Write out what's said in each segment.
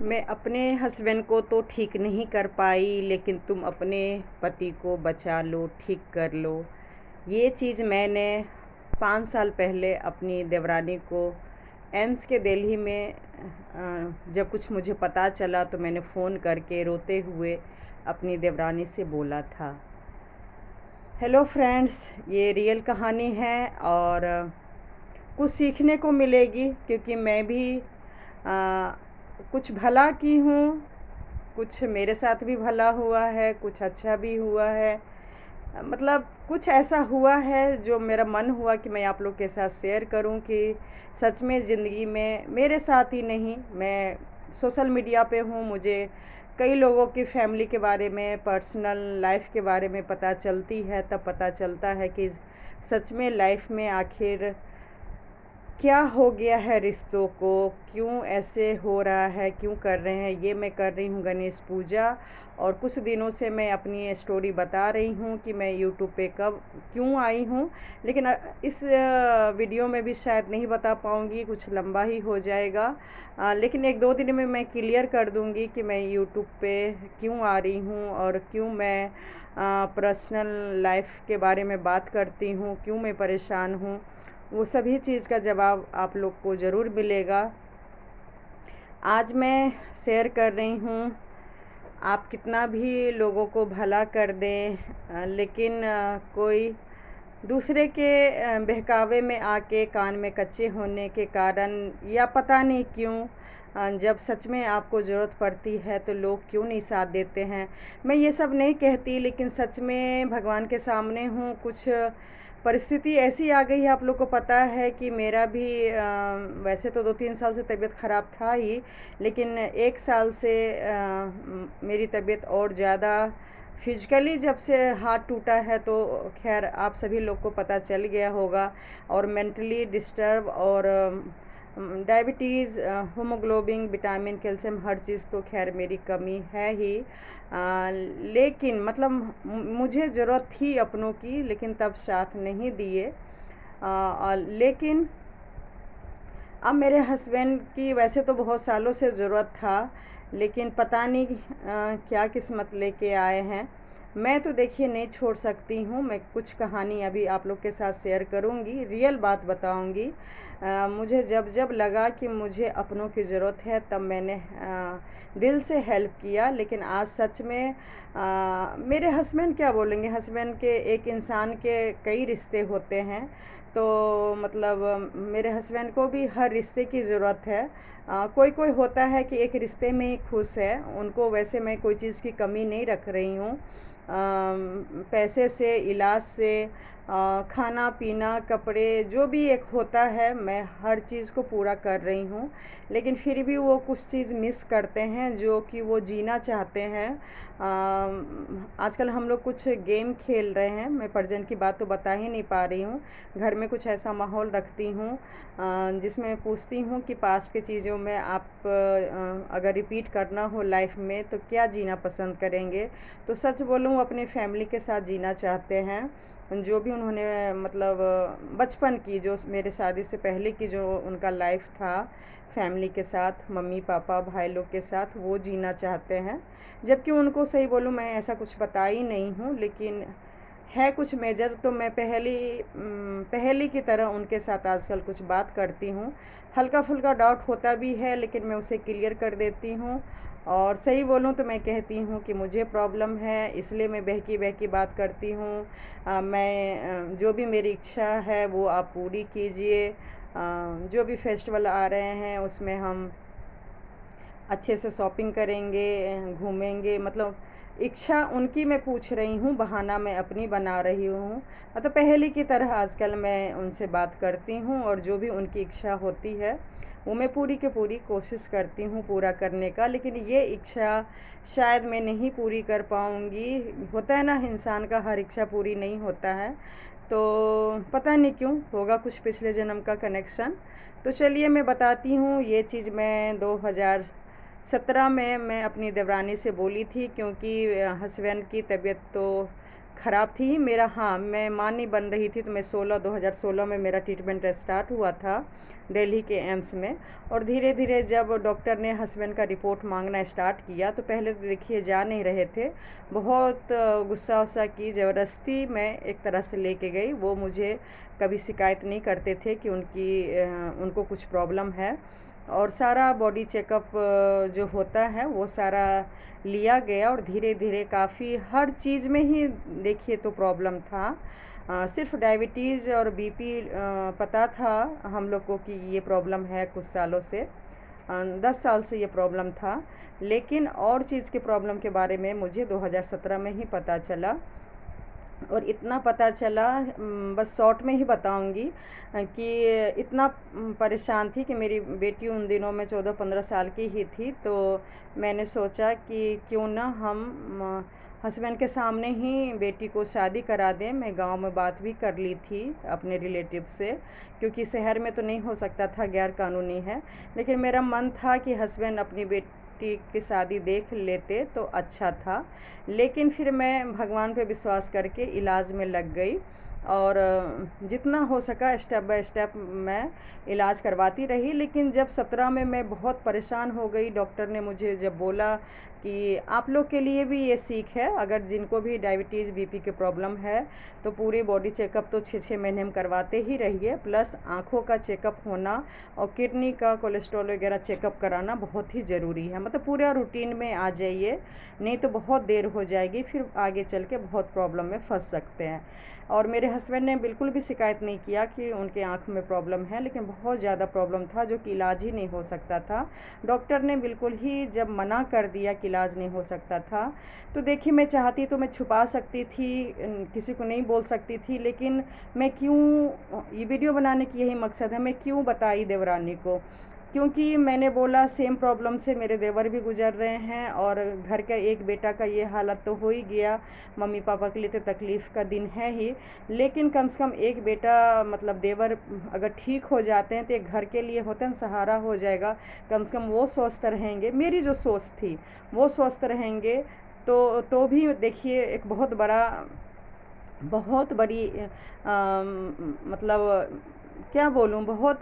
मैं अपने हस्बैंड को तो ठीक नहीं कर पाई, लेकिन तुम अपने पति को बचा लो, ठीक कर लो। ये चीज़ मैंने 5 साल पहले अपनी देवरानी को एम्स के दिल्ली में जब कुछ मुझे पता चला तो मैंने फ़ोन करके रोते हुए अपनी देवरानी से बोला था। हेलो फ्रेंड्स, ये रियल कहानी है और कुछ सीखने को मिलेगी, क्योंकि मैं भी कुछ भला की हूँ, कुछ मेरे साथ भी भला हुआ है, कुछ अच्छा भी हुआ है। मतलब कुछ ऐसा हुआ है जो मेरा मन हुआ कि मैं आप लोग के साथ शेयर करूं कि सच में ज़िंदगी में मेरे साथ ही नहीं, मैं सोशल मीडिया पे हूँ, मुझे कई लोगों की फैमिली के बारे में, पर्सनल लाइफ के बारे में पता चलती है। तब पता चलता है कि सच में लाइफ में आखिर क्या हो गया है रिश्तों को, क्यों ऐसे हो रहा है, क्यों कर रहे हैं। ये मैं कर रही हूँ गणेश पूजा, और कुछ दिनों से मैं अपनी स्टोरी बता रही हूँ कि मैं यूट्यूब पे कब क्यों आई हूँ। लेकिन इस वीडियो में भी शायद नहीं बता पाऊँगी, कुछ लंबा ही हो जाएगा। लेकिन 1-2 दिन में मैं क्लियर कर दूँगी कि मैं यूट्यूब पे क्यों आ रही हूँ और क्यों मैं पर्सनल लाइफ के बारे में बात करती हूँ, क्यों मैं परेशान हूँ। वो सभी चीज़ का जवाब आप लोग को ज़रूर मिलेगा। आज मैं शेयर कर रही हूँ, आप कितना भी लोगों को भला कर दें, लेकिन कोई दूसरे के बहकावे में आके कान में कच्चे होने के कारण, या पता नहीं क्यों, जब सच में आपको ज़रूरत पड़ती है तो लोग क्यों नहीं साथ देते हैं। मैं ये सब नहीं कहती, लेकिन सच में भगवान के सामने हूँ। कुछ परिस्थिति ऐसी आ गई है, आप लोग को पता है कि मेरा भी वैसे तो 2-3 साल से तबीयत ख़राब था ही, लेकिन 1 साल से मेरी तबीयत और ज़्यादा फिजिकली जब से हाथ टूटा है तो खैर आप सभी लोग को पता चल गया होगा। और मेंटली डिस्टर्ब और डायबिटीज़, हीमोग्लोबिन, विटामिन, कैल्शियम, हर चीज़ तो खैर मेरी कमी है ही। लेकिन मतलब मुझे ज़रूरत थी अपनों की, लेकिन तब साथ नहीं दिए। लेकिन अब मेरे हस्बैंड की वैसे तो बहुत सालों से ज़रूरत था, लेकिन पता नहीं क्या किस्मत लेके आए हैं। मैं तो देखिए नहीं छोड़ सकती हूँ। मैं कुछ कहानी अभी आप लोग के साथ शेयर करूँगी, रियल बात बताऊँगी। मुझे जब जब लगा कि मुझे अपनों की ज़रूरत है, तब मैंने दिल से हेल्प किया। लेकिन आज सच में मेरे हस्बैंड क्या बोलेंगे, हस्बैंड के एक इंसान के कई रिश्ते होते हैं। तो मतलब मेरे हस्बैंड को भी हर रिश्ते की ज़रूरत है। कोई कोई होता है कि एक रिश्ते में ही खुश है, उनको वैसे मैं कोई चीज़ की कमी नहीं रख रही हूँ। पैसे से, इलाज से, खाना पीना, कपड़े, जो भी एक होता है, मैं हर चीज़ को पूरा कर रही हूँ। लेकिन फिर भी वो कुछ चीज़ मिस करते हैं जो कि वो जीना चाहते हैं। आजकल हम लोग कुछ गेम खेल रहे हैं, मैं प्रेजेंट की बात तो बता ही नहीं पा रही हूँ। घर में कुछ ऐसा माहौल रखती हूँ जिसमें पूछती हूँ कि पास्ट की चीज़ों में आप अगर रिपीट करना हो लाइफ में तो क्या जीना पसंद करेंगे। तो सच बोलूँ, अपनी फैमिली के साथ जीना चाहते हैं। जो भी उन्होंने मतलब बचपन की, जो मेरे शादी से पहले की जो उनका लाइफ था फैमिली के साथ, मम्मी पापा भाई लोग के साथ, वो जीना चाहते हैं। जबकि उनको सही बोलूँ मैं ऐसा कुछ बताई नहीं हूँ, लेकिन है कुछ मेजर। तो मैं पहली की तरह उनके साथ आजकल कुछ बात करती हूँ। हल्का फुल्का डाउट होता भी है, लेकिन मैं उसे क्लियर कर देती हूँ। और सही बोलूँ तो मैं कहती हूँ कि मुझे प्रॉब्लम है, इसलिए मैं बहकी बहकी बात करती हूँ। जो भी मेरी इच्छा है वो आप पूरी कीजिए। जो भी फेस्टिवल आ रहे हैं उसमें हम अच्छे से शॉपिंग करेंगे, घूमेंगे। मतलब इच्छा उनकी मैं पूछ रही हूँ, बहाना मैं अपनी बना रही हूँ। मतलब पहले की तरह आजकल मैं उनसे बात करती हूँ, और जो भी उनकी इच्छा होती है वो मैं पूरी की पूरी कोशिश करती हूँ पूरा करने का। लेकिन ये इच्छा शायद मैं नहीं पूरी कर पाऊँगी। होता है ना, इंसान का हर इच्छा पूरी नहीं होता है। तो पता नहीं क्यों, होगा कुछ पिछले जन्म का कनेक्शन। तो चलिए मैं बताती हूँ। ये चीज़ मैं 2017 में मैं अपनी देवरानी से बोली थी, क्योंकि हस्बैंड की तबीयत तो ख़राब थी ही। मेरा, हाँ, मैं माँ नहीं बन रही थी, तो मैं 2016 में मेरा ट्रीटमेंट स्टार्ट हुआ था दिल्ली के एम्स में। और धीरे धीरे जब डॉक्टर ने हस्बैंड का रिपोर्ट मांगना स्टार्ट किया, तो पहले तो देखिए जा नहीं रहे थे, बहुत गुस्सा वुस्सा की, ज़बरदस्ती मैं एक तरह से लेके गई। वो मुझे कभी शिकायत नहीं करते थे कि उनको कुछ प्रॉब्लम है। और सारा बॉडी चेकअप जो होता है वो सारा लिया गया, और धीरे धीरे काफ़ी हर चीज़ में ही देखिए तो प्रॉब्लम था। सिर्फ डायबिटीज़ और बीपी पता था हम लोग को कि ये प्रॉब्लम है कुछ सालों से, 10 साल से ये प्रॉब्लम था। लेकिन और चीज़ के प्रॉब्लम के बारे में मुझे 2017 में ही पता चला। और इतना पता चला, बस शॉर्ट में ही बताऊंगी, कि इतना परेशान थी कि मेरी बेटी उन दिनों में 14-15 साल की ही थी। तो मैंने सोचा कि क्यों ना हम हस्बैंड के सामने ही बेटी को शादी करा दें। मैं गांव में बात भी कर ली थी अपने रिलेटिव से, क्योंकि शहर में तो नहीं हो सकता था, गैर कानूनी है। लेकिन मेरा मन था कि हस्बैंड अपनी बेटी की शादी देख लेते तो अच्छा था। लेकिन फिर मैं भगवान पे विश्वास करके इलाज में लग गई, और जितना हो सका स्टेप बाय स्टेप मैं इलाज करवाती रही। लेकिन जब 17 में मैं बहुत परेशान हो गई, डॉक्टर ने मुझे जब बोला कि आप लोग के लिए भी ये सीख है, अगर जिनको भी डायबिटीज़ बीपी के प्रॉब्लम है तो पूरी बॉडी चेकअप तो 6-6 महीने में करवाते ही रहिए, प्लस आँखों का चेकअप होना और किडनी का कोलेस्ट्रॉल वगैरह चेकअप कराना बहुत ही ज़रूरी है। मतलब पूरा रूटीन में आ जाइए, नहीं तो बहुत देर हो जाएगी, फिर आगे चल के बहुत प्रॉब्लम में फंस सकते हैं। और मेरे हस्बैंड ने बिल्कुल भी शिकायत नहीं किया कि उनके आँख में प्रॉब्लम है, लेकिन बहुत ज़्यादा प्रॉब्लम था जो कि इलाज ही नहीं हो सकता था। डॉक्टर ने बिल्कुल ही जब मना कर दिया कि इलाज नहीं हो सकता था, तो देखिए मैं चाहती तो मैं छुपा सकती थी, किसी को नहीं बोल सकती थी, लेकिन मैं क्यों, ये वीडियो बनाने की यही मकसद है, मैं क्यों बताई देवरानी को, क्योंकि मैंने बोला सेम प्रॉब्लम से मेरे देवर भी गुजर रहे हैं, और घर का एक बेटा का ये हालत तो हो ही गया, मम्मी पापा के लिए तो तकलीफ़ का दिन है ही, लेकिन कम से कम एक बेटा, मतलब देवर अगर ठीक हो जाते हैं तो एक घर के लिए होते हैं सहारा हो जाएगा, कम से कम वो स्वस्थ रहेंगे। मेरी जो सोच थी वो स्वस्थ रहेंगे, तो भी देखिए एक बहुत बड़ी मतलब क्या बोलूँ, बहुत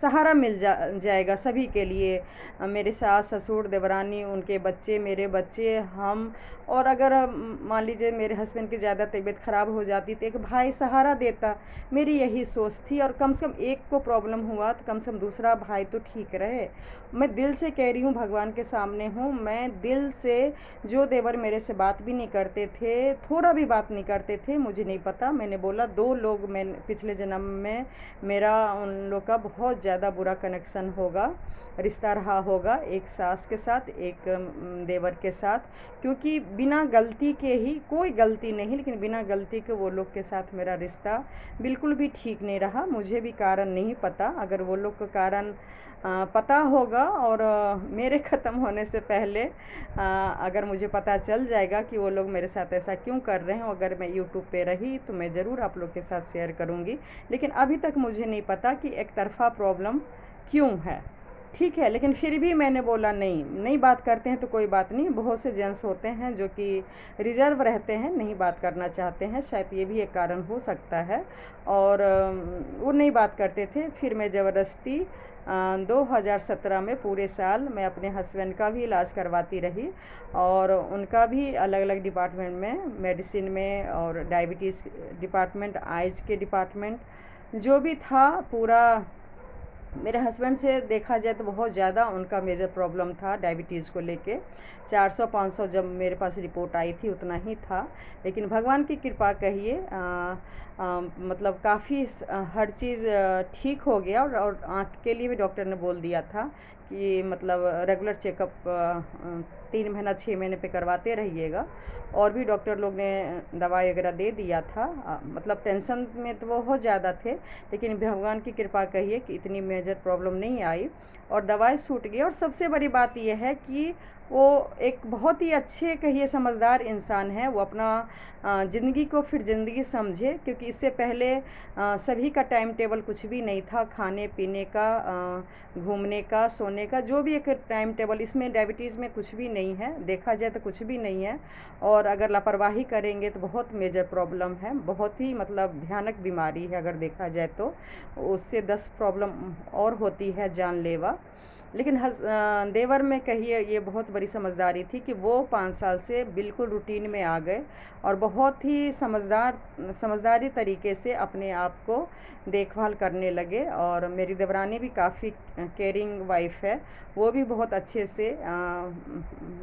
सहारा मिल जाएगा सभी के लिए। मेरे सास ससुर देवरानी, उनके बच्चे, मेरे बच्चे, हम। और अगर मान लीजिए मेरे हस्बैंड की ज़्यादा तबीयत ख़राब हो जाती तो एक भाई सहारा देता। मेरी यही सोच थी, और कम से कम एक को प्रॉब्लम हुआ तो कम से कम दूसरा भाई तो ठीक रहे। मैं दिल से कह रही हूँ, भगवान के सामने हूँ, मैं दिल से, जो देवर मेरे से बात भी नहीं करते थे, थोड़ा भी बात नहीं करते थे, मुझे नहीं पता, मैंने बोला 2 लोग, मैं पिछले जन्म में मेरा उन लोग का बहुत ज़्यादा बुरा कनेक्शन होगा, रिश्ता रहा होगा, एक सास के साथ, एक देवर के साथ, क्योंकि बिना गलती के ही, कोई गलती नहीं, लेकिन बिना गलती के वो लोग के साथ मेरा रिश्ता बिल्कुल भी ठीक नहीं रहा। मुझे भी कारण नहीं पता, अगर वो लोग का कारण पता होगा, और मेरे ख़त्म होने से पहले अगर मुझे पता चल जाएगा कि वो लोग मेरे साथ ऐसा क्यों कर रहे हैं, अगर मैं यूट्यूब पे रही तो मैं ज़रूर आप लोग के साथ शेयर करूँगी। लेकिन अभी तक मुझे नहीं पता कि एक तरफ़ा प्रॉब्लम क्यों है, ठीक है। लेकिन फिर भी मैंने बोला नहीं बात करते हैं तो कोई बात नहीं। बहुत से जेंट्स होते हैं जो कि रिज़र्व रहते हैं, नहीं बात करना चाहते हैं, शायद ये भी एक कारण हो सकता है। और वो नहीं बात करते थे। फिर मैं ज़बरदस्ती 2017 में पूरे साल मैं अपने हस्बैंड का भी इलाज करवाती रही, और उनका भी अलग अलग डिपार्टमेंट में, मेडिसिन में और डायबिटीज़ डिपार्टमेंट, आइज़ के डिपार्टमेंट, जो भी था पूरा। मेरे हस्बैंड से देखा जाए तो बहुत ज़्यादा उनका मेजर प्रॉब्लम था डायबिटीज़ को लेके। 400-500 जब मेरे पास रिपोर्ट आई थी उतना ही था, लेकिन भगवान की कृपा कहिए, मतलब काफ़ी हर चीज़ ठीक हो गया। और आँख के लिए भी डॉक्टर ने बोल दिया था कि मतलब रेगुलर चेकअप 3 महीना 6 महीने पे करवाते रहिएगा। और भी डॉक्टर लोग ने दवाई वगैरह दे दिया था, मतलब टेंशन में तो बहुत ज़्यादा थे, लेकिन भगवान की कृपा कहिए कि इतनी मेजर प्रॉब्लम नहीं आई, और दवाई छूट गई। और सबसे बड़ी बात यह है कि वो एक बहुत ही अच्छे, कहिए समझदार इंसान है। वो अपना ज़िंदगी को फिर ज़िंदगी समझे, क्योंकि इससे पहले सभी का टाइम टेबल कुछ भी नहीं था, खाने पीने का, घूमने का, सोने करने का, जो भी एक टाइम टेबल, इसमें डायबिटीज़ में कुछ भी नहीं है, देखा जाए तो कुछ भी नहीं है। और अगर लापरवाही करेंगे तो बहुत मेजर प्रॉब्लम है, बहुत ही मतलब भयानक बीमारी है अगर देखा जाए तो। उससे 10 प्रॉब्लम और होती है जानलेवा। लेकिन देवर में कहिए ये बहुत बड़ी समझदारी थी कि वो 5 साल से बिल्कुल रूटीन में आ गए और बहुत ही समझदारी तरीके से अपने आप को देखभाल करने लगे। और मेरी देवरानी भी काफ़ी केयरिंग वाइफ है, वो भी बहुत अच्छे से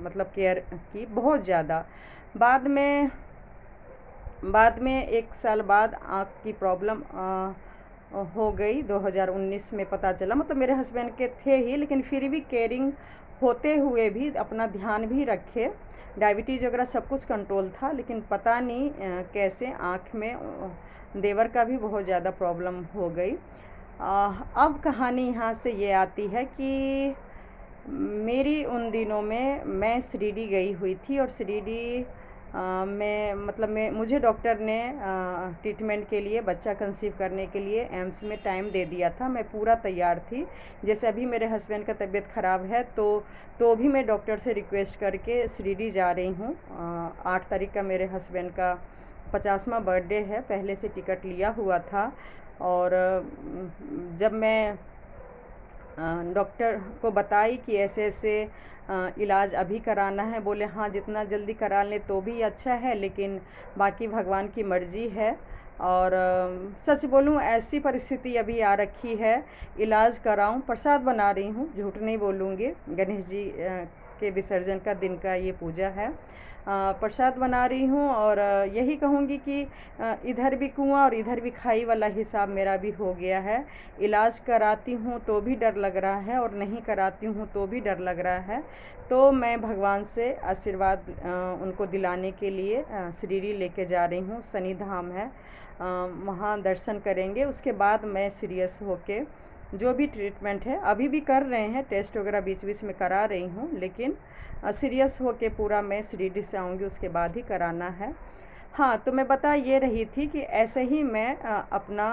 मतलब केयर की, बहुत ज़्यादा। बाद में 1 साल बाद आँख की प्रॉब्लम हो गई, 2019 में पता चला। मतलब मेरे हस्बैंड के थे ही, लेकिन फिर भी केयरिंग होते हुए भी अपना ध्यान भी रखे। डायबिटीज़ वगैरह सब कुछ कंट्रोल था, लेकिन पता नहीं कैसे आँख में देवर का भी बहुत ज़्यादा प्रॉब्लम हो गई। अब कहानी यहाँ से ये आती है कि मेरी उन दिनों में मैं शिरडी गई हुई थी, और शिरडी में मतलब मुझे डॉक्टर ने ट्रीटमेंट के लिए, बच्चा कंसीव करने के लिए एम्स में टाइम दे दिया था। मैं पूरा तैयार थी। जैसे अभी मेरे हस्बैंड का तबीयत ख़राब है तो भी मैं डॉक्टर से रिक्वेस्ट करके शिरडी जा रही हूँ। 8 तारीख का मेरे हस्बैंड का 50वां बर्थडे है, पहले से टिकट लिया हुआ था। और जब मैं डॉक्टर को बताई कि ऐसे ऐसे इलाज अभी कराना है, बोले हाँ जितना जल्दी करा लें तो भी अच्छा है, लेकिन बाकी भगवान की मर्ज़ी है। और सच बोलूँ ऐसी परिस्थिति अभी आ रखी है, इलाज कराऊं, प्रसाद बना रही हूँ, झूठ नहीं बोलूँगी। गणेश जी के विसर्जन का दिन का ये पूजा है, प्रसाद बना रही हूँ। और यही कहूँगी कि इधर भी कुआं और इधर भी खाई वाला हिसाब मेरा भी हो गया है। इलाज कराती हूँ तो भी डर लग रहा है, और नहीं कराती हूँ तो भी डर लग रहा है। तो मैं भगवान से आशीर्वाद उनको दिलाने के लिए शिरडी लेके जा रही हूँ। शनि धाम है, वहाँ दर्शन करेंगे। उसके बाद मैं सीरियस होके जो भी ट्रीटमेंट है अभी भी कर रहे हैं, टेस्ट वगैरह बीच बीच में करा रही हूँ, लेकिन सीरियस होके पूरा मैं शिरडी से आऊँगी उसके बाद ही कराना है। हाँ, तो मैं बता ये रही थी कि ऐसे ही मैं अपना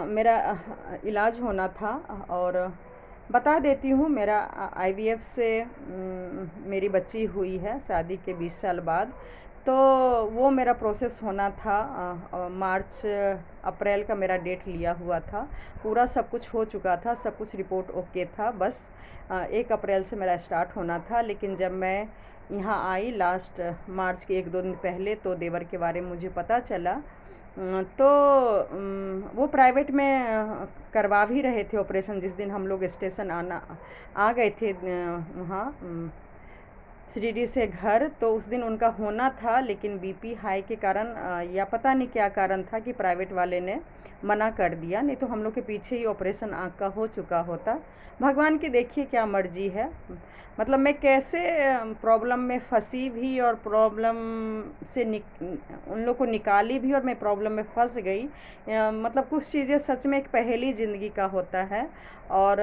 मेरा इलाज होना था। और बता देती हूँ, मेरा IVF से मेरी बच्ची हुई है शादी के 20 साल बाद। तो वो मेरा प्रोसेस होना था, मार्च अप्रैल का मेरा डेट लिया हुआ था। पूरा सब कुछ हो चुका था, सब कुछ रिपोर्ट ओके था, बस 1 अप्रैल से मेरा स्टार्ट होना था। लेकिन जब मैं यहाँ आई लास्ट मार्च के 1-2 दिन पहले, तो देवर के बारे में मुझे पता चला। तो वो प्राइवेट में करवा भी रहे थे ऑपरेशन। जिस दिन हम लोग स्टेशन आ गए थे वहाँ शिरडी से घर, तो उस दिन उनका होना था, लेकिन BP हाई के कारण या पता नहीं क्या कारण था कि प्राइवेट वाले ने मना कर दिया, नहीं तो हम लोग के पीछे ही ऑपरेशन आँख का हो चुका होता। भगवान की देखिए क्या मर्जी है। मतलब मैं कैसे प्रॉब्लम में फंसी भी, और प्रॉब्लम से उन लोग को निकाली भी, और मैं प्रॉब्लम में फंस गई। मतलब कुछ चीज़ें सच में एक पहेली ज़िंदगी का होता है। और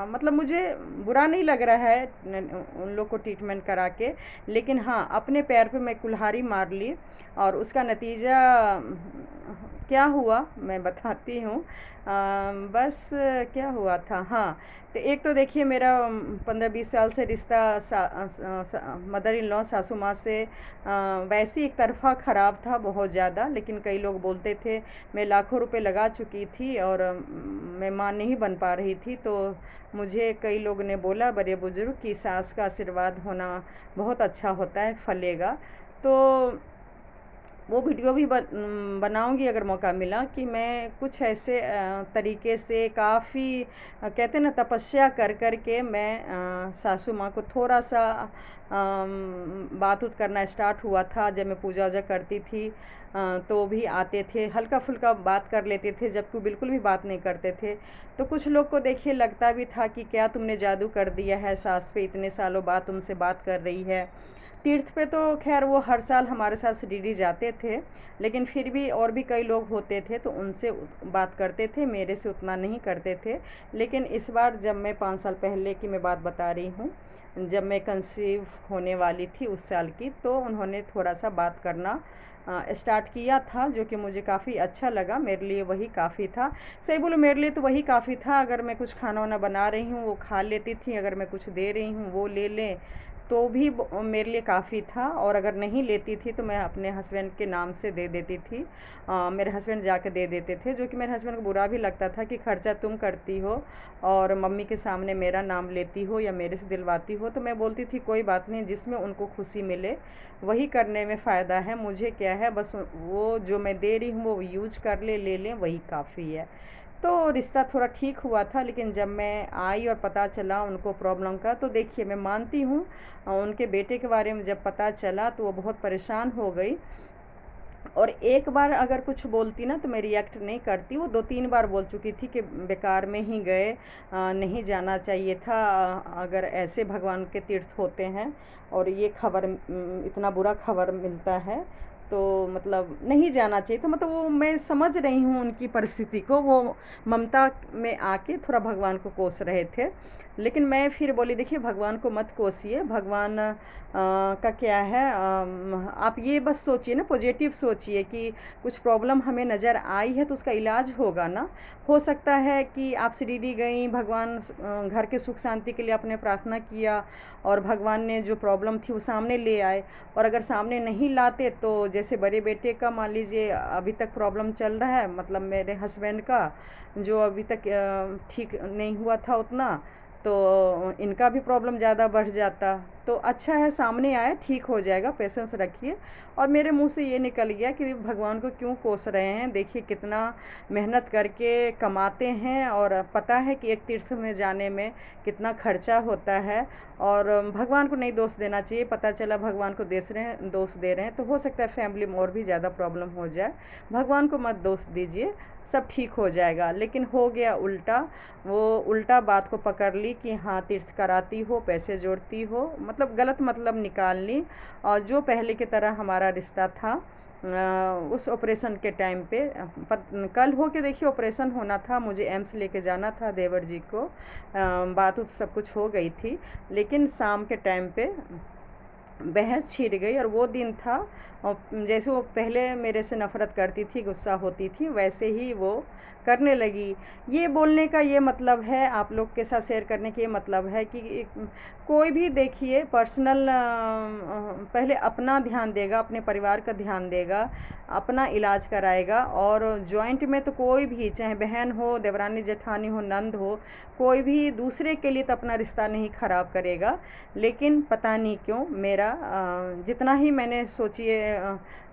मतलब मुझे बुरा नहीं लग रहा है उन लोग को ट्रीटमेंट करा के, लेकिन हाँ अपने पैर पे मैं कुल्हाड़ी मार ली। और उसका नतीजा क्या हुआ मैं बताती हूँ। बस क्या हुआ था, हाँ, तो एक तो देखिए मेरा 15-20 साल से रिश्ता मदर इन लॉ सासू माँ से वैसे एक तरफ़ा ख़राब था बहुत ज़्यादा। लेकिन कई लोग बोलते थे, मैं लाखों रुपए लगा चुकी थी और मैं माँ नहीं बन पा रही थी। तो मुझे कई लोग ने बोला, बड़े बुजुर्ग, कि सास का आशीर्वाद होना बहुत अच्छा होता है, फलेगा। तो वो वीडियो भी बनाऊंगी अगर मौका मिला, कि मैं कुछ ऐसे तरीके से काफ़ी कहते हैं ना तपस्या कर कर के मैं सासू माँ को थोड़ा सा बात उत करना स्टार्ट हुआ था। जब मैं पूजा वूजा करती थी तो भी आते थे, हल्का फुल्का बात कर लेते थे, जबकि बिल्कुल भी बात नहीं करते थे। तो कुछ लोग को देखिए लगता भी था कि क्या तुमने जादू कर दिया है, सास पे इतने सालों बाद तुमसे बात कर रही है। तीर्थ पे तो खैर वो हर साल हमारे साथ शिरडी जाते थे, लेकिन फिर भी और भी कई लोग होते थे तो उनसे बात करते थे, मेरे से उतना नहीं करते थे। लेकिन इस बार जब मैं 5 साल पहले की मैं बात बता रही हूँ, जब मैं कंसीव होने वाली थी उस साल की, तो उन्होंने थोड़ा सा बात करना स्टार्ट किया था, जो कि मुझे काफ़ी अच्छा लगा। मेरे लिए वही काफ़ी था। सही बोलूँ, मेरे लिए तो वही काफ़ी था। अगर मैं कुछ खाना वाना बना रही हूँ वो खा लेती थी, अगर मैं कुछ दे रही हूँ वो ले लें, तो भी मेरे लिए काफ़ी था। और अगर नहीं लेती थी तो मैं अपने हस्बैंड के नाम से दे देती थी। मेरे हस्बैंड जाके दे देते थे, जो कि मेरे हस्बैंड को बुरा भी लगता था कि खर्चा तुम करती हो और मम्मी के सामने मेरा नाम लेती हो या मेरे से दिलवाती हो। तो मैं बोलती थी कोई बात नहीं, जिसमें उनको खुशी मिले वही करने में फ़ायदा है, मुझे क्या है, बस वो जो मैं दे रही हूँ वो यूज कर ले लें, वही काफ़ी है। तो रिश्ता थोड़ा ठीक हुआ था, लेकिन जब मैं आई और पता चला उनको प्रॉब्लम का, तो देखिए मैं मानती हूँ उनके बेटे के बारे में जब पता चला तो वो बहुत परेशान हो गई। और एक बार अगर कुछ बोलती ना तो मैं रिएक्ट नहीं करती। वो 2-3 बार बोल चुकी थी कि बेकार में ही गए, नहीं जाना चाहिए था। अगर ऐसे भगवान के तीर्थ होते हैं और ये खबर इतना बुरा खबर मिलता है तो मतलब नहीं जाना चाहिए था। मतलब वो मैं समझ रही हूँ उनकी परिस्थिति को, वो ममता में आके थोड़ा भगवान को कोस रहे थे। लेकिन मैं फिर बोली देखिए भगवान को मत कोसिए, भगवान का क्या है, आप ये बस सोचिए ना, पॉजिटिव सोचिए कि कुछ प्रॉब्लम हमें नज़र आई है तो उसका इलाज होगा ना। हो सकता है कि आप शिरडी गई, भगवान घर के सुख शांति के लिए आपने प्रार्थना किया और भगवान ने जो प्रॉब्लम थी वो सामने ले आए। और अगर सामने नहीं लाते तो जैसे बड़े बेटे का मान लीजिए अभी तक प्रॉब्लम चल रहा है, मतलब मेरे हस्बैंड का जो अभी तक ठीक नहीं हुआ था उतना, तो इनका भी प्रॉब्लम ज़्यादा बढ़ जाता। तो अच्छा है सामने आए, ठीक हो जाएगा, पेशेंस रखिए। और मेरे मुंह से ये निकल गया कि भगवान को क्यों कोस रहे हैं, देखिए कितना मेहनत करके कमाते हैं और पता है कि एक तीर्थ में जाने में कितना खर्चा होता है। और भगवान को नहीं दोष देना चाहिए, पता चला भगवान को दोष दे रहे हैं तो हो सकता है फैमिली में और भी ज़्यादा प्रॉब्लम हो जाए। भगवान को मत दोष दीजिए, सब ठीक हो जाएगा। लेकिन हो गया उल्टा, वो उल्टा बात को पकड़ ली कि हाँ तीर्थ कराती हो, पैसे जोड़ती हो, मतलब गलत मतलब निकाल ली। और जो पहले की तरह हमारा रिश्ता था, उस ऑपरेशन के टाइम पे कल हो के देखिए ऑपरेशन होना था, मुझे एम्स लेके जाना था देवर जी को, बात उत सब कुछ हो गई थी। लेकिन शाम के टाइम पे बहस छिड़ गई और वो दिन था। और जैसे वो पहले मेरे से नफ़रत करती थी, गुस्सा होती थी, वैसे ही वो करने लगी। ये बोलने का ये मतलब है, आप लोग के साथ शेयर करने का ये मतलब है कि कोई भी देखिए पर्सनल पहले अपना ध्यान देगा, अपने परिवार का ध्यान देगा, अपना इलाज कराएगा। और जॉइंट में तो कोई भी, चाहे बहन हो, देवरानी जेठानी हो, नंद हो, कोई भी दूसरे के लिए तो अपना रिश्ता नहीं ख़राब करेगा। लेकिन पता नहीं क्यों मेरा जितना ही मैंने सोचिए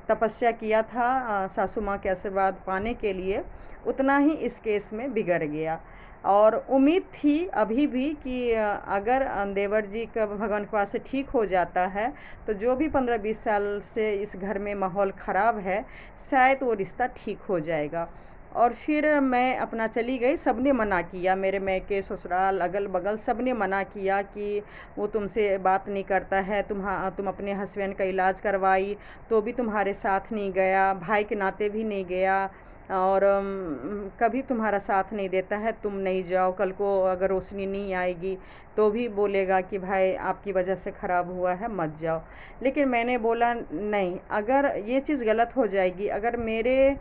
तपस्या किया था सासू माँ के आशीर्वाद पाने के लिए, उतना ही इस केस में बिगड़ गया। और उम्मीद थी अभी भी कि अगर देवर जी का भगवान के पास से ठीक हो जाता है तो जो भी 15-20 साल से इस घर में माहौल ख़राब है, शायद वो रिश्ता ठीक हो जाएगा। और फिर मैं अपना चली गई। सबने मना किया, मेरे मैके ससुराल अगल बगल सबने मना किया कि वो तुमसे बात नहीं करता है, तुम अपने हस्बैंड का इलाज करवाई तो भी तुम्हारे साथ नहीं गया, भाई के नाते भी नहीं गया, और कभी तुम्हारा साथ नहीं देता है, तुम नहीं जाओ, कल को अगर रोशनी नहीं आएगी तो भी बोलेगा कि भाई आपकी वजह से ख़राब हुआ है, मत जाओ। लेकिन मैंने बोला नहीं, अगर ये चीज़ गलत हो जाएगी, अगर मेरे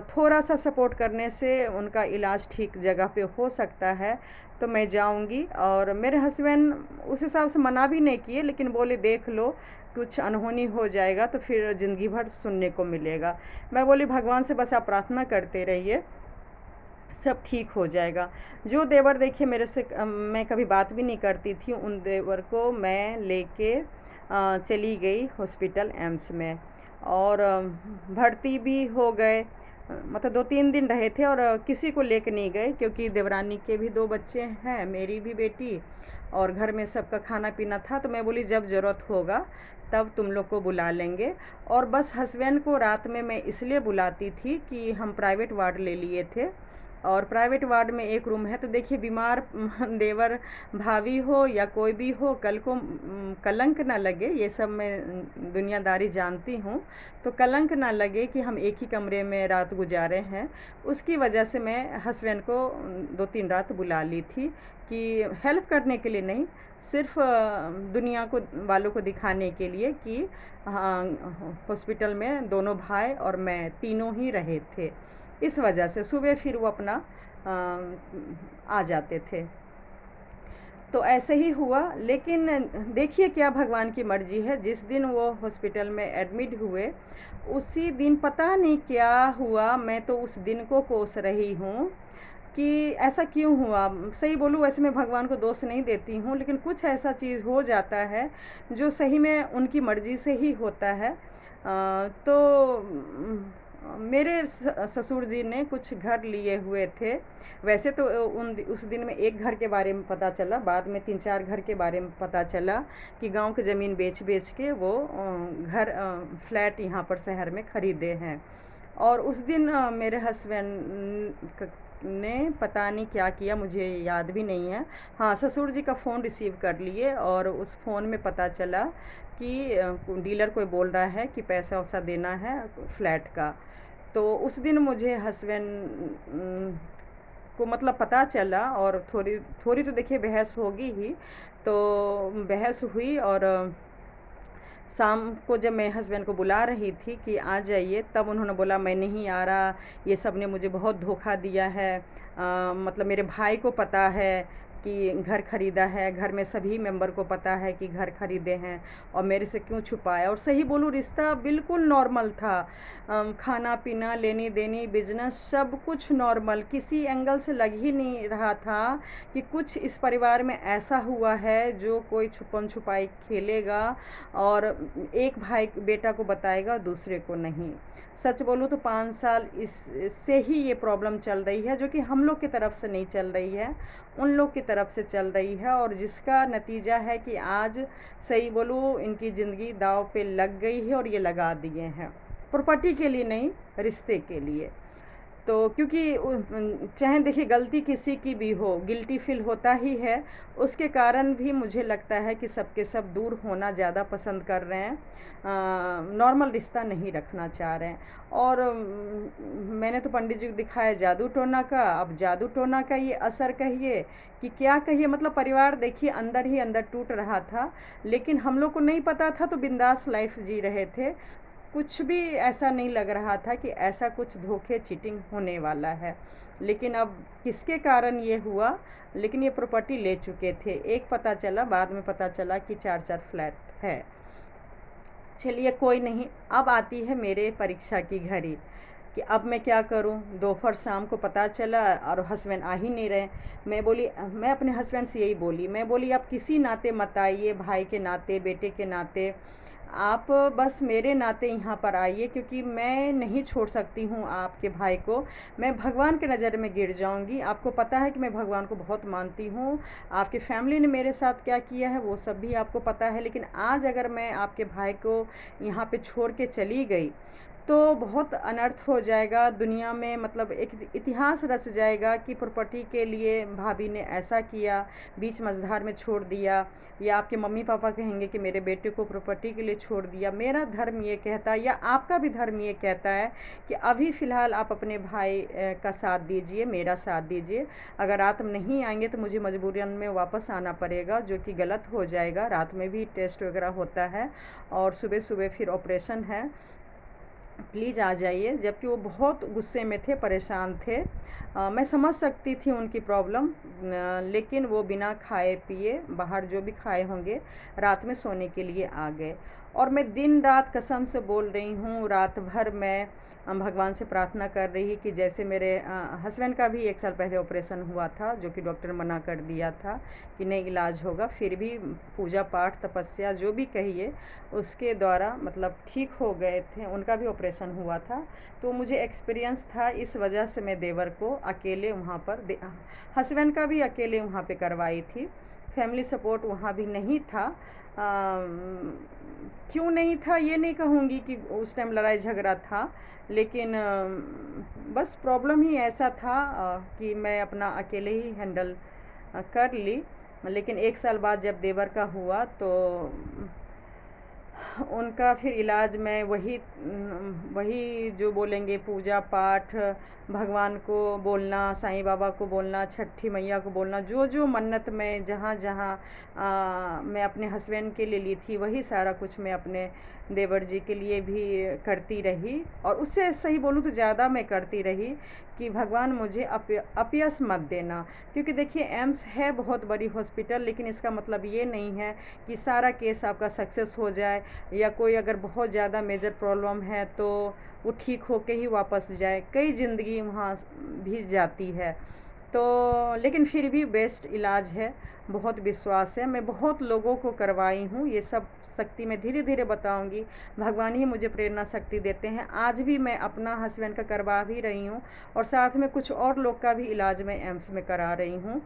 थोड़ा सा सपोर्ट करने से उनका इलाज ठीक जगह पे हो सकता है तो मैं जाऊंगी। और मेरे हस्बैंड उस हिसाब से मना भी नहीं किए, लेकिन बोले देख लो कुछ अनहोनी हो जाएगा तो फिर ज़िंदगी भर सुनने को मिलेगा। मैं बोली भगवान से बस आप प्रार्थना करते रहिए, सब ठीक हो जाएगा। जो देवर देखिए मेरे से मैं कभी बात भी नहीं करती थी, उन देवर को मैं लेके चली गई हॉस्पिटल एम्स में। और भर्ती भी हो गए, मतलब 2-3 दिन रहे थे। और किसी को लेके नहीं गए क्योंकि देवरानी के भी 2 बच्चे हैं, मेरी भी बेटी, और घर में सबका खाना पीना था। तो मैं बोली जब ज़रूरत होगा तब तुम लोग को बुला लेंगे। और बस हस्बैंड को रात में मैं इसलिए बुलाती थी कि हम प्राइवेट वार्ड ले लिए थे और प्राइवेट वार्ड में एक रूम है। तो देखिए बीमार देवर भाभी हो या कोई भी हो, कल को कलंक ना लगे, ये सब मैं दुनियादारी जानती हूँ, तो कलंक ना लगे कि हम एक ही कमरे में रात गुजारे हैं। उसकी वजह से मैं हस्बैंड को 2-3 रात बुला ली थी कि हेल्प करने के लिए नहीं, सिर्फ दुनिया को वालों को दिखाने के लिए कि हाँ, हॉस्पिटल में दोनों भाई और मैं तीनों ही रहे थे। इस वजह से सुबह फिर वो अपना आ जाते थे। तो ऐसे ही हुआ, लेकिन देखिए क्या भगवान की मर्ज़ी है। जिस दिन वो हॉस्पिटल में एडमिट हुए, उसी दिन पता नहीं क्या हुआ, मैं तो उस दिन को कोस रही हूँ कि ऐसा क्यों हुआ। सही बोलूँ, वैसे मैं भगवान को दोष नहीं देती हूँ, लेकिन कुछ ऐसा चीज़ हो जाता है जो सही में उनकी मर्ज़ी से ही होता है। तो मेरे ससुर जी ने कुछ घर लिए हुए थे। वैसे तो उस दिन में एक घर के बारे में पता चला, बाद में 3-4 घर के बारे में पता चला कि गांव की ज़मीन बेच के वो घर फ्लैट यहाँ पर शहर में ख़रीदे हैं। और उस दिन मेरे हस्बैंड ने पता नहीं क्या किया, मुझे याद भी नहीं है। हाँ, ससुर जी का फ़ोन रिसीव कर लिए और उस फ़ोन में पता चला कि डीलर कोई बोल रहा है कि पैसा वैसा देना है फ्लैट का। तो उस दिन मुझे हस्बैंड को मतलब पता चला, और थोड़ी थोड़ी तो देखिए बहस होगी ही। तो बहस हुई, और शाम को जब मैं हस्बैंड को बुला रही थी कि आ जाइए, तब उन्होंने बोला मैं नहीं आ रहा, ये सब ने मुझे बहुत धोखा दिया है। मतलब मेरे भाई को पता है कि घर ख़रीदा है, घर में सभी मेंबर को पता है कि घर ख़रीदे हैं, और मेरे से क्यों छुपाया। और सही बोलूँ, रिश्ता बिल्कुल नॉर्मल था। खाना पीना, लेनी देनी, बिजनेस, सब कुछ नॉर्मल, किसी एंगल से लग ही नहीं रहा था कि कुछ इस परिवार में ऐसा हुआ है जो कोई छुपम छुपाई खेलेगा और एक भाई बेटा को बताएगा, दूसरे को नहीं। सच बोलूँ तो 5 साल इससे ही ये प्रॉब्लम चल रही है, जो कि हम लोग की तरफ से नहीं चल रही है, उन लोग की तरफ से चल रही है, और जिसका नतीजा है कि आज सही बोलूँ इनकी ज़िंदगी दांव पे लग गई है, और ये लगा दिए हैं प्रॉपर्टी के लिए नहीं, रिश्ते के लिए। तो क्योंकि चाहे देखिए गलती किसी की भी हो, गिल्टी फील होता ही है। उसके कारण भी मुझे लगता है कि सबके सब दूर होना ज़्यादा पसंद कर रहे हैं, नॉर्मल रिश्ता नहीं रखना चाह रहे हैं। और मैंने तो पंडित जी को दिखाया जादू टोना का। अब जादू टोना का ये असर कहिए कि क्या कहिए, मतलब परिवार देखिए अंदर ही अंदर टूट रहा था, लेकिन हम लोग को नहीं पता था, तो बिंदास लाइफ जी रहे थे। कुछ भी ऐसा नहीं लग रहा था कि ऐसा कुछ धोखे चीटिंग होने वाला है। लेकिन अब किसके कारण ये हुआ, लेकिन ये प्रॉपर्टी ले चुके थे। एक पता चला, बाद में पता चला कि 4-4 फ्लैट है। चलिए कोई नहीं, अब आती है मेरे परीक्षा की घड़ी कि अब मैं क्या करूं। दोपहर शाम को पता चला और हस्बैंड आ ही नहीं रहे। मैं अपने हस्बैंड से यही बोली, मैं बोली आप किसी नाते मत आइए, भाई के नाते, बेटे के नाते, आप बस मेरे नाते यहाँ पर आइए, क्योंकि मैं नहीं छोड़ सकती हूँ आपके भाई को। मैं भगवान के नज़र में गिर जाऊँगी। आपको पता है कि मैं भगवान को बहुत मानती हूँ। आपकी फैमिली ने मेरे साथ क्या किया है वो सब भी आपको पता है, लेकिन आज अगर मैं आपके भाई को यहाँ पे छोड़ के चली गई तो बहुत अनर्थ हो जाएगा दुनिया में। मतलब एक इतिहास रच जाएगा कि प्रॉपर्टी के लिए भाभी ने ऐसा किया, बीच मझधार में छोड़ दिया, या आपके मम्मी पापा कहेंगे कि मेरे बेटे को प्रॉपर्टी के लिए छोड़ दिया। मेरा धर्म ये कहता है, या आपका भी धर्म ये कहता है कि अभी फ़िलहाल आप अपने भाई का साथ दीजिए, मेरा साथ दीजिए। अगर रात में नहीं आएंगे तो मुझे मजबूरन में वापस आना पड़ेगा, जो कि गलत हो जाएगा। रात में भी टेस्ट वगैरह होता है और सुबह सुबह फिर ऑपरेशन है। प्लीज़ आ जाइए। जबकि वो बहुत गुस्से में थे, परेशान थे। मैं समझ सकती थी उनकी प्रॉब्लम, लेकिन वो बिना खाए पिए, बाहर जो भी खाए होंगे, रात में सोने के लिए आ गए। और मैं दिन रात कसम से बोल रही हूँ, रात भर मैं भगवान से प्रार्थना कर रही कि जैसे मेरे हस्बैंड का भी 1 साल पहले ऑपरेशन हुआ था, जो कि डॉक्टर ने मना कर दिया था कि नहीं इलाज होगा, फिर भी पूजा पाठ तपस्या जो भी कहिए उसके द्वारा मतलब ठीक हो गए थे। उनका भी ऑपरेशन हुआ था, तो मुझे एक्सपीरियंस था। इस वजह से मैं देवर को अकेले वहाँ पर हस्बैंड का भी अकेले वहाँ पे करवाई थी। फैमिली सपोर्ट वहाँ भी नहीं था। क्यों नहीं था ये नहीं कहूँगी कि उस टाइम लड़ाई झगड़ा था, लेकिन बस प्रॉब्लम ही ऐसा था कि मैं अपना अकेले ही हैंडल कर ली। लेकिन 1 साल बाद जब देवर का हुआ तो उनका फिर इलाज में वही जो बोलेंगे पूजा पाठ, भगवान को बोलना, साईं बाबा को बोलना, छठी मैया को बोलना, जो जो मन्नत मैं जहाँ जहाँ मैं अपने हस्बैंड के लिए ली थी वही सारा कुछ मैं अपने देवर जी के लिए भी करती रही। और उससे सही बोलूँ तो ज़्यादा मैं करती रही कि भगवान मुझे अपयश मत देना। क्योंकि देखिए एम्स है बहुत बड़ी हॉस्पिटल, लेकिन इसका मतलब ये नहीं है कि सारा केस आपका सक्सेस हो जाए, या कोई अगर बहुत ज़्यादा मेजर प्रॉब्लम है तो वो ठीक होके ही वापस जाए। कई ज़िंदगी वहाँ भी जाती है। तो लेकिन फिर भी बेस्ट इलाज है, बहुत विश्वास है। मैं बहुत लोगों को करवाई हूँ, ये सब शक्ति मैं धीरे धीरे बताऊँगी। भगवान ही मुझे प्रेरणा शक्ति देते हैं। आज भी मैं अपना हस्बैंड का करवा भी रही हूँ और साथ में कुछ और लोग का भी इलाज मैं एम्स में करा रही हूँ।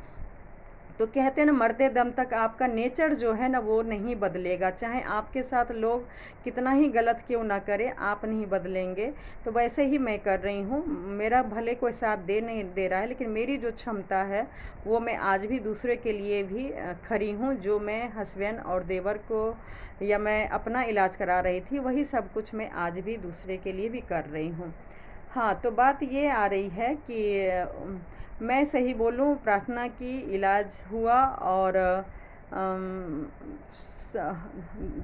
तो कहते हैं ना, मरते दम तक आपका नेचर जो है ना वो नहीं बदलेगा। चाहे आपके साथ लोग कितना ही गलत क्यों ना करें, आप नहीं बदलेंगे। तो वैसे ही मैं कर रही हूँ। मेरा भले कोई साथ दे नहीं दे रहा है, लेकिन मेरी जो क्षमता है वो मैं आज भी दूसरे के लिए भी खड़ी हूँ। जो मैं हस्बैंड और देवर को या मैं अपना इलाज करा रही थी, वही सब कुछ मैं आज भी दूसरे के लिए भी कर रही हूँ। हाँ, तो बात ये आ रही है कि मैं सही बोलूँ, प्रार्थना की, इलाज हुआ और अम, स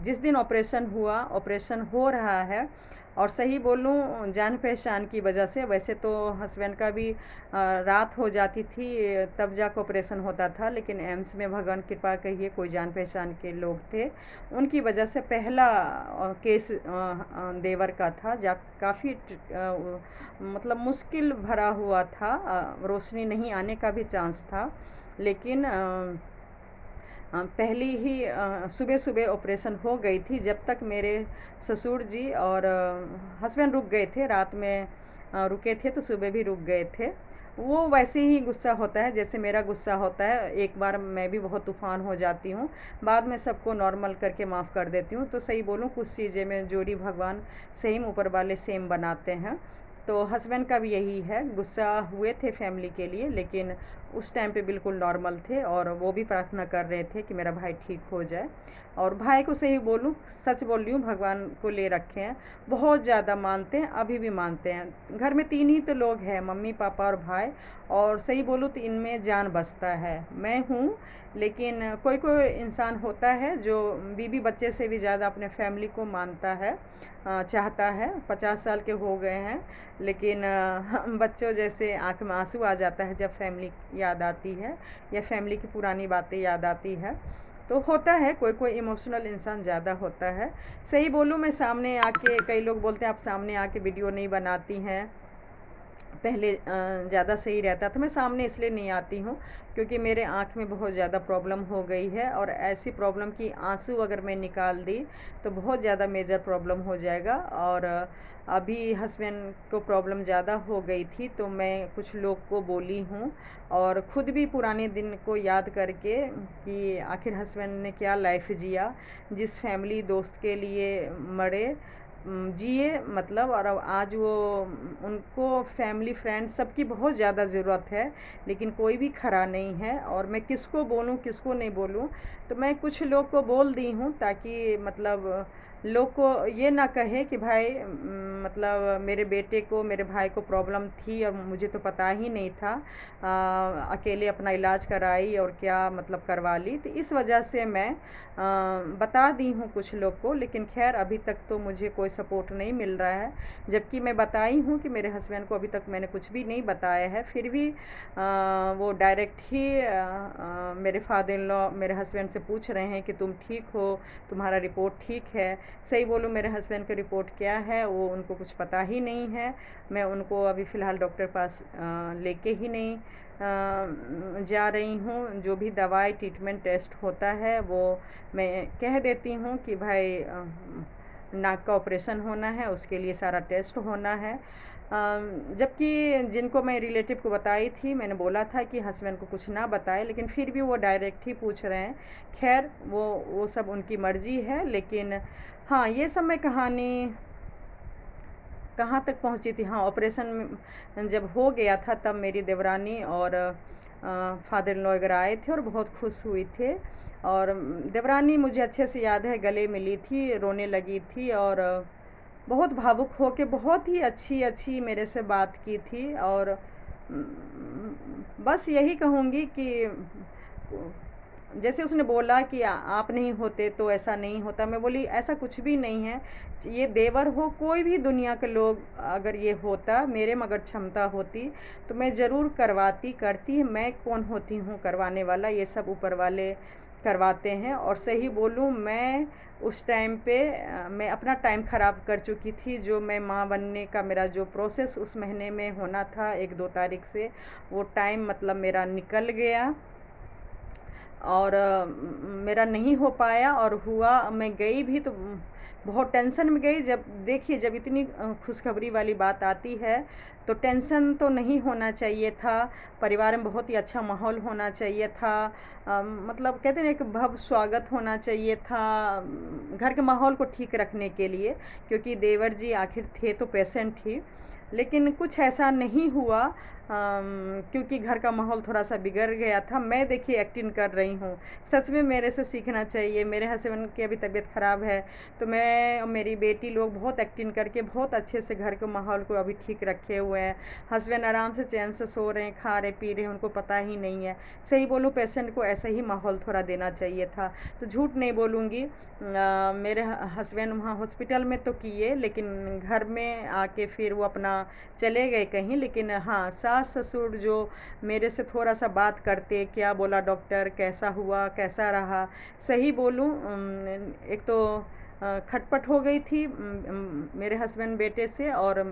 जिस दिन ऑपरेशन हुआ, ऑपरेशन हो रहा है। और सही बोलूँ जान पहचान की वजह से, वैसे तो हस्बैंड का भी रात हो जाती थी तब जाकर ऑपरेशन होता था, लेकिन एम्स में भगवान कृपा कहिए कोई जान पहचान के लोग थे, उनकी वजह से पहला केस देवर का था। जब काफ़ी मतलब मुश्किल भरा हुआ था, रोशनी नहीं आने का भी चांस था, लेकिन पहली ही सुबह सुबह ऑपरेशन हो गई थी। जब तक मेरे ससुर जी और हस्बैंड रुक गए थे, रात में रुके थे तो सुबह भी रुक गए थे। वो वैसे ही गुस्सा होता है जैसे मेरा गुस्सा होता है। एक बार मैं भी बहुत तूफ़ान हो जाती हूँ, बाद में सबको नॉर्मल करके माफ़ कर देती हूँ। तो सही बोलूँ कुछ चीज़ें में जोड़ी भगवान सेम ऊपर वाले सेम बनाते हैं। तो हस्बैंड का भी यही है, गुस्सा हुए थे फैमिली के लिए, लेकिन उस टाइम पे बिल्कुल नॉर्मल थे और वो भी प्रार्थना कर रहे थे कि मेरा भाई ठीक हो जाए। और भाई को सही बोलूँ, सच बोल रही हूँ, भगवान को ले रखे हैं, बहुत ज़्यादा मानते हैं, अभी भी मानते हैं। घर में 3 ही तो लोग हैं, मम्मी पापा और भाई। और सही बोलूँ तो इनमें जान बसता है। मैं हूँ, लेकिन कोई कोई इंसान होता है जो बीवी बच्चे से भी ज़्यादा अपने फैमिली को मानता है, चाहता है। 50 साल के हो गए हैं, लेकिन हम बच्चों जैसे आँख में आंसू आ जाता है जब फैमिली याद आती है या फैमिली की पुरानी बातें याद आती है। तो होता है, कोई कोई इमोशनल इंसान ज़्यादा होता है। सही बोलूँ मैं सामने आके, कई लोग बोलते हैं आप सामने आके वीडियो नहीं बनाती हैं, पहले ज़्यादा सही रहता था। मैं सामने इसलिए नहीं आती हूँ क्योंकि मेरे आँख में बहुत ज़्यादा प्रॉब्लम हो गई है, और ऐसी प्रॉब्लम की आंसू अगर मैं निकाल दी तो बहुत ज़्यादा मेजर प्रॉब्लम हो जाएगा। और अभी हस्बैंड को प्रॉब्लम ज़्यादा हो गई थी तो मैं कुछ लोग को बोली हूँ, और ख़ुद भी पुराने दिन को याद करके कि आखिर हस्बैंड ने क्या लाइफ जिया, जिस फैमिली दोस्त के लिए मरे, जिए मतलब। और अब आज वो उनको फैमिली फ्रेंड सबकी बहुत ज़्यादा ज़रूरत है, लेकिन कोई भी खड़ा नहीं है। और मैं किसको बोलूँ किसको नहीं बोलूँ, तो मैं कुछ लोग को बोल दी हूँ ताकि मतलब लोग को ये ना कहे कि भाई मतलब मेरे बेटे को, मेरे भाई को प्रॉब्लम थी और मुझे तो पता ही नहीं था, अकेले अपना इलाज कराई और क्या मतलब करवा ली। तो इस वजह से मैं बता दी हूँ कुछ लोग को, लेकिन खैर अभी तक तो मुझे कोई सपोर्ट नहीं मिल रहा है। जबकि मैं बताई हूँ कि मेरे हस्बैंड को अभी तक मैंने कुछ भी नहीं बताया है, फिर भी वो डायरेक्ट ही मेरे फादर इन लॉ मेरे हस्बैंड से पूछ रहे हैं कि तुम ठीक हो, तुम्हारा रिपोर्ट ठीक है। सही बोलूँ मेरे हस्बैंड का रिपोर्ट क्या है वो उनको कुछ पता ही नहीं है। मैं उनको अभी फ़िलहाल डॉक्टर पास लेके ही नहीं जा रही हूँ। जो भी दवाई ट्रीटमेंट टेस्ट होता है वो मैं कह देती हूँ कि भाई नाक का ऑपरेशन होना है, उसके लिए सारा टेस्ट होना है। जबकि जिनको मैं रिलेटिव को बताई थी, मैंने बोला था कि हस्बैंड को कुछ ना बताए, लेकिन फिर भी वो डायरेक्ट ही पूछ रहे हैं। खैर वो सब उनकी मर्ज़ी है, लेकिन हाँ, ये सब मैं कहानी कहाँ तक पहुँची थी, हाँ, ऑपरेशन जब हो गया था तब मेरी देवरानी और फादर इन लॉ वगैरह आए थे और बहुत खुश हुई थे। और देवरानी मुझे अच्छे से याद है गले मिली थी, रोने लगी थी और बहुत भावुक होके बहुत ही अच्छी मेरे से बात की थी। और बस यही कहूँगी कि जैसे उसने बोला कि आप नहीं होते तो ऐसा नहीं होता, मैं बोली ऐसा कुछ भी नहीं है। ये देवर हो कोई भी दुनिया के लोग, अगर ये होता मेरे में अगर क्षमता होती तो मैं ज़रूर करवाती करती। मैं कौन होती हूँ करवाने वाला, ये सब ऊपर वाले करवाते हैं। और सही बोलूँ, मैं उस टाइम पे मैं अपना टाइम ख़राब कर चुकी थी। जो मैं माँ बनने का मेरा जो प्रोसेस उस महीने में होना था 1-2 तारीख से, वो टाइम मतलब मेरा निकल गया और मेरा नहीं हो पाया। और हुआ, मैं गई भी तो बहुत टेंशन में गई। जब देखिए, जब इतनी खुशखबरी वाली बात आती है तो टेंशन तो नहीं होना चाहिए था। परिवार में बहुत ही अच्छा माहौल होना चाहिए था। मतलब कहते हैं एक भव्य स्वागत होना चाहिए था, घर के माहौल को ठीक रखने के लिए, क्योंकि देवर जी आखिर थे तो पेशेंट ही। लेकिन कुछ ऐसा नहीं हुआ, क्योंकि घर का माहौल थोड़ा-सा बिगड़ गया था। मैं देखिए एक्टिंग कर रही हूँ, सच में मेरे से सीखना चाहिए। मेरे हस्बैंड की अभी तबीयत ख़राब है, तो मैं और मेरी बेटी लोग बहुत एक्टिंग करके बहुत अच्छे से घर के माहौल को अभी ठीक रखे हुए हैं। हस्बैंड आराम से चैन से सो रहे हैं, खा रहे पी रहे हैं, उनको पता ही नहीं है। सही बोलूँ, पेशेंट को ऐसा ही माहौल थोड़ा देना चाहिए था। तो झूठ नहीं बोलूँगी, मेरे हस्बैंड वहाँ हॉस्पिटल में तो किए, लेकिन घर में आके फिर वो अपना चले गए कहीं। लेकिन हाँ, सास ससुर जो मेरे से थोड़ा सा बात करते, क्या बोला डॉक्टर, कैसा हुआ, कैसा रहा। सही बोलूँ, एक तो खटपट हो गई थी मेरे हस्बैंड बेटे से। और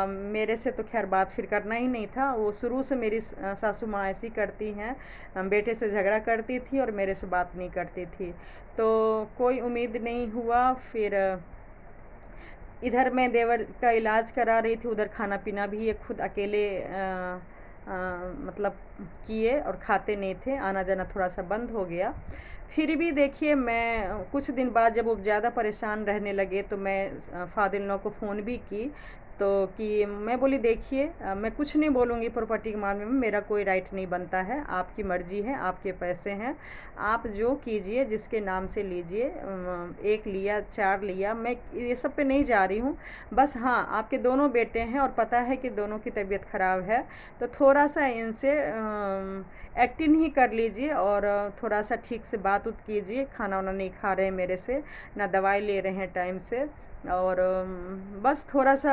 मेरे से तो खैर बात फिर करना ही नहीं था। वो शुरू से मेरी सासू माँ ऐसी करती हैं, बेटे से झगड़ा करती थी और मेरे से बात नहीं करती थी। तो कोई उम्मीद नहीं हुआ। फिर इधर मैं देवर का इलाज करा रही थी, उधर खाना पीना भी ये खुद अकेले मतलब किए और खाते नहीं थे। आना जाना थोड़ा सा बंद हो गया। फिर भी देखिए, मैं कुछ दिन बाद जब वो ज़्यादा परेशान रहने लगे तो मैं फादर इन लॉ को फ़ोन भी की। तो कि मैं बोली देखिए, मैं कुछ नहीं बोलूँगी प्रॉपर्टी के मामले में, मेरा कोई राइट नहीं बनता है। आपकी मर्ज़ी है, आपके पैसे हैं, आप जो कीजिए, जिसके नाम से लीजिए। 1 लिया, 4 लिया, मैं ये सब पे नहीं जा रही हूँ। बस हाँ, आपके दोनों बेटे हैं और पता है कि दोनों की तबीयत ख़राब है, तो थोड़ा-सा इनसे एक्टिंग ही कर लीजिए और थोड़ा-सा ठीक से बात उत कीजिए। खाना-वाना नहीं खा रहे हैं मेरे से, ना दवाई ले रहे हैं टाइम से। और बस थोड़ा-सा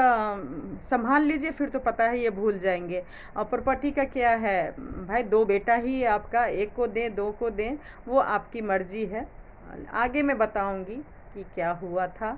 सँभाल लीजिए, फिर तो पता है ये भूल जाएँगे। और प्रॉपर्टी का क्या है भाई, 2 बेटा ही है आपका, 1 को दें, 2 को दें, वो आपकी मर्ज़ी है। आगे मैं बताऊँगी कि क्या हुआ था।